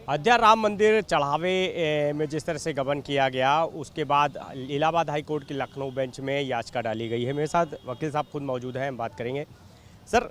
अयोध्या राम मंदिर चढ़ावे में जिस तरह से गबन किया गया, उसके बाद इलाहाबाद हाई कोर्ट की लखनऊ बेंच में याचिका डाली गई है। मेरे साथ वकील साहब खुद मौजूद हैं, हम बात करेंगे। सर,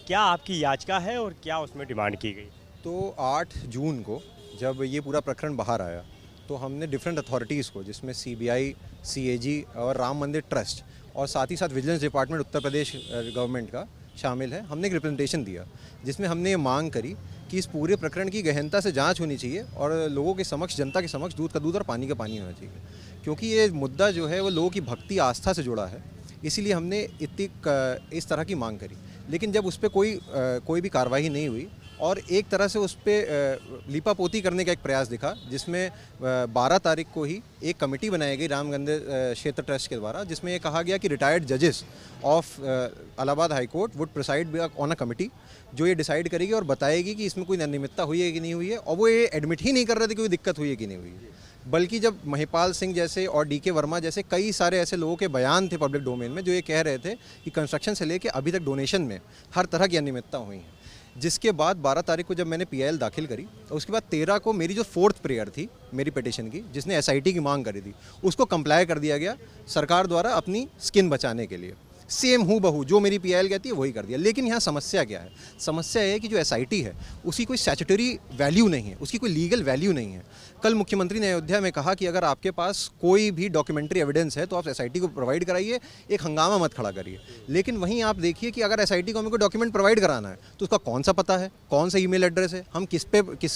क्या आपकी याचिका है और क्या उसमें डिमांड की गई? तो 8 जून को जब ये पूरा प्रकरण बाहर आया तो हमने डिफरेंट अथॉरिटीज़ को, जिसमें सीबीआई, सीएजी और राम मंदिर ट्रस्ट और साथ ही साथ vigilance department Uttar Pradesh government का शामिल है, हमने एक रिप्रेजेंटेशन दिया जिसमें हमने ये मांग करी कि इस पूरे प्रकरण की गहनता से जांच होनी चाहिए और लोगों के समक्ष, जनता के समक्ष दूध का दूध और पानी का पानी होना चाहिए, क्योंकि ये मुद्दा जो है वो लोगों की भक्ति आस्था से जुड़ा है। इसीलिए हमने इस तरह की मांग करी। लेकिन जब उस पर कोई भी कार्रवाई नहीं हुई और एक तरह से उस पर लीपापोती करने का एक प्रयास दिखा, जिसमें 12 तारीख को ही एक कमेटी बनाई गई राम मंदिर क्षेत्र ट्रस्ट के द्वारा, जिसमें ये कहा गया कि रिटायर्ड जजेस of Allahabad high court would preside on a committee, जो ये डिसाइड करेगी और बताएगी कि इसमें कोई अनियमितता हुई है कि नहीं हुई है। और वो ये एडमिट ही नहीं कर रहे थे कि कोई दिक्कत हुई है कि नहीं हुई है, बल्कि जब महिपाल सिंह जैसे और डीके वर्मा जैसे कई सारे ऐसे लोगों के बयान थे पब्लिक डोमेन में, जो ये कह रहे थे कि कंस्ट्रक्शन से लेके अभी तक डोनेशन में हर तरह की अनियमितता हुई है। जिसके बाद 12 तारीख को जब मैंने पीआईएल दाखिल करी, उसके बाद 13 को मेरी जो 4th प्रेयर थी मेरी पिटीशन की, जिसने एसआईटी की मांग करी थी, उसको कंप्लाई कर दिया गया सरकार द्वारा अपनी स्किन बचाने के लिए। सेम हूबहू जो मेरी पीआईएल कहती है वही कर दिया। लेकिन यहाँ समस्या क्या है? समस्या है कि जो एसआईटी है उसकी कोई स्टैट्यूटरी वैल्यू नहीं है, उसकी कोई लीगल वैल्यू नहीं है। कल मुख्यमंत्री ने अयोध्या में कहा कि अगर आपके पास कोई भी डॉक्यूमेंट्री एविडेंस है तो आप एसआईटी को प्रोवाइड कराइए, एक हंगामा मत खड़ा करिए। लेकिन वहीं आप देखिए कि अगर एसआईटी को हमें कोई डॉक्यूमेंट प्रोवाइड कराना है तो उसका कौन सा पता है, कौन सा ईमेल एड्रेस है, हम किस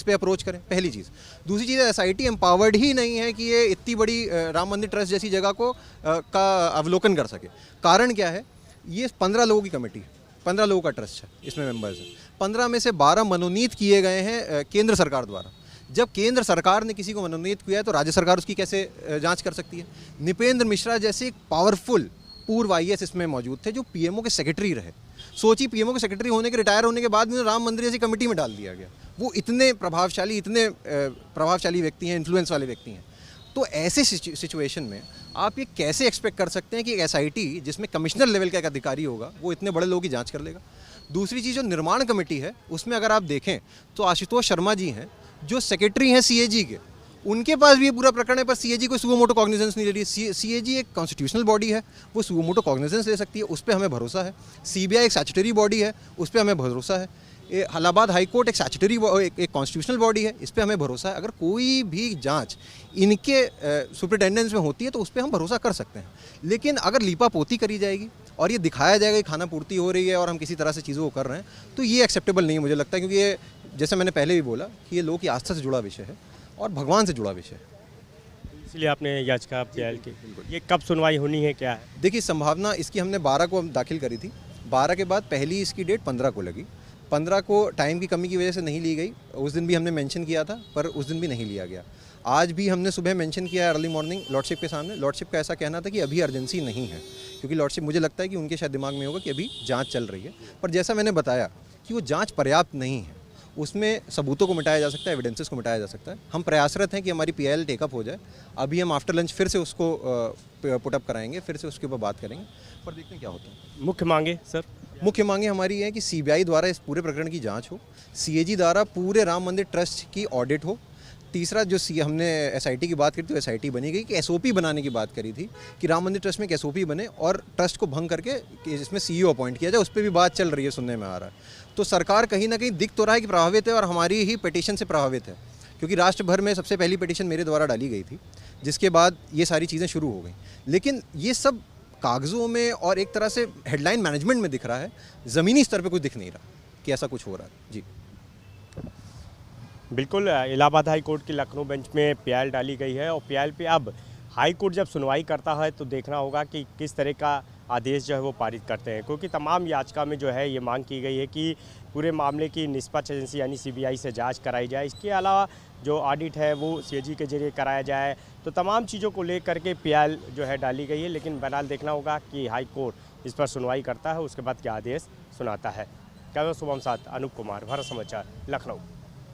पे अप्रोच करें, पहली चीज़। दूसरी चीज़, एसआईटी एम्पावर्ड ही नहीं है कि ये इतनी बड़ी राम मंदिर ट्रस्ट जैसी जगह को का अवलोकन कर सके। कारण क्या है? ये 15 लोगों की कमेटी, 15 लोगों का ट्रस्ट है, इसमें मेंबर्स हैं। 15 में से 12 मनोनीत किए गए हैं केंद्र सरकार द्वारा। जब केंद्र सरकार ने किसी को मनोनीत किया है तो राज्य सरकार उसकी कैसे जांच कर सकती है? निपेंद्र मिश्रा जैसे एक पावरफुल पूर्व आईएएस इसमें मौजूद थे, जो पीएमओ के सेक्रेटरी रहे। सोचिए, पीएमओ के सेक्रेटरी होने के, रिटायर होने के बाद भी राम मंदिर जैसी कमेटी में डाल दिया गया। वो इतने प्रभावशाली व्यक्ति हैं, इन्फ्लुएंस वाले व्यक्ति हैं। तो ऐसे सिचुएशन में आप ये कैसे एक्सपेक्ट कर सकते हैं कि एक एसआईटी जिसमें कमिश्नर लेवल का एक अधिकारी होगा वो इतने बड़े लोगों की जांच कर लेगा? दूसरी चीज़, जो निर्माण कमेटी है उसमें अगर आप देखें तो आशुतोष शर्मा जी हैं जो सेक्रेटरी हैं सीएजी के, उनके पास भी ये पूरा प्रकरण है, पर सीएजी कोई सुओ मोटो कॉग्निजेंस नहीं ले रही है। सीएजी एक कॉन्स्टिट्यूशनल बॉडी है, वो सुओ मोटो कॉग्निजेंस ले सकती है, उस पर हमें भरोसा है। सीबीआई एक स्टैट्यूटरी बॉडी है, उस पर हमें भरोसा है। इलाहाबाद हाई कोर्ट एक स्टैट्यूटरी एक कॉन्स्टिट्यूशनल बॉडी है, इस पर हमें भरोसा है। अगर कोई भी जांच इनके सुपरिटेंडेंस में होती है तो उस पर हम भरोसा कर सकते हैं। लेकिन अगर लीपापोती करी जाएगी और ये दिखाया जाएगा कि खाना पूर्ति हो रही है और हम किसी तरह से चीज़ों को कर रहे हैं, तो ये एक्सेप्टेबल नहीं है मुझे लगता है, क्योंकि ये, जैसे मैंने पहले भी बोला, कि ये लोगों की आस्था से जुड़ा विषय है और भगवान से जुड़ा विषय है। इसलिए आपने याचिका पीआईएल की। ये कब सुनवाई होनी है, क्या है? देखिए, संभावना इसकी हमने 12 को दाखिल करी थी। 12 के बाद पहली इसकी डेट 15 को लगी। 15 को टाइम की कमी की वजह से नहीं ली गई। उस दिन भी हमने मेंशन किया था, पर उस दिन भी नहीं लिया गया। आज भी हमने सुबह मेंशन किया है अर्ली मॉर्निंग लॉर्डशिप के सामने। लॉर्डशिप का ऐसा कहना था कि अभी अर्जेंसी नहीं है, क्योंकि लॉर्डशिप, मुझे लगता है कि उनके शायद दिमाग में होगा कि अभी जांच चल रही है। पर जैसा मैंने बताया कि वो जांच पर्याप्त नहीं है, उसमें सबूतों को मिटाया जा सकता है, एविडेंसेस को मिटाया जा सकता है। हम प्रयासरत हैं कि हमारी पीआईएल टेकअप हो जाए। अभी हम आफ्टर लंच फिर से उसको पुटअप कराएंगे, फिर से उसके ऊपर बात करेंगे, पर देखते हैं क्या होता है। मुख्य मांगे सर? मुख्य मांगे हमारी है कि सीबीआई द्वारा इस पूरे प्रकरण की जांच हो, सीएजी द्वारा पूरे राम मंदिर ट्रस्ट की ऑडिट हो। तीसरा, जो हमने एसआईटी की बात करी तो एसआईटी बनी गई, कि एसओपी बनाने की बात करी थी कि राम मंदिर ट्रस्ट में एक एसओपी बने और ट्रस्ट को भंग करके कि इसमें सीईओ अपॉइंट किया जाए। उस पर भी बात चल रही है, सुनने में आ रहा है। तो सरकार कहीं ना कहीं दिख तो रहा है कि प्रभावित है, और हमारी ही पिटीशन से प्रभावित है, क्योंकि राष्ट्र भर में सबसे पहली पिटीशन मेरे द्वारा डाली गई थी, जिसके बाद ये सारी चीज़ें शुरू हो गई। लेकिन ये सब कागज़ों में और एक तरह से हेडलाइन मैनेजमेंट में दिख रहा है, ज़मीनी स्तर पे कुछ दिख नहीं रहा कि ऐसा कुछ हो रहा है। जी बिल्कुल, इलाहाबाद हाई कोर्ट की लखनऊ बेंच में पीआईएल डाली गई है और पीआईएल पे अब हाई कोर्ट जब सुनवाई करता है तो देखना होगा कि किस तरह का आदेश जो है वो पारित करते हैं, क्योंकि तमाम याचिका में जो है ये मांग की गई है कि पूरे मामले की निष्पक्ष एजेंसी यानी सीबीआई से जांच कराई जाए। इसके अलावा जो ऑडिट है वो सीएजी के जरिए कराया जाए। तो तमाम चीज़ों को लेकर के पीआईएल जो है डाली गई है, लेकिन बहरहाल देखना होगा कि हाई कोर्ट इस पर सुनवाई करता है, उसके बाद क्या आदेश सुनाता है। कैमरा शुभम साथ अनूप कुमार, भारत समाचार, लखनऊ।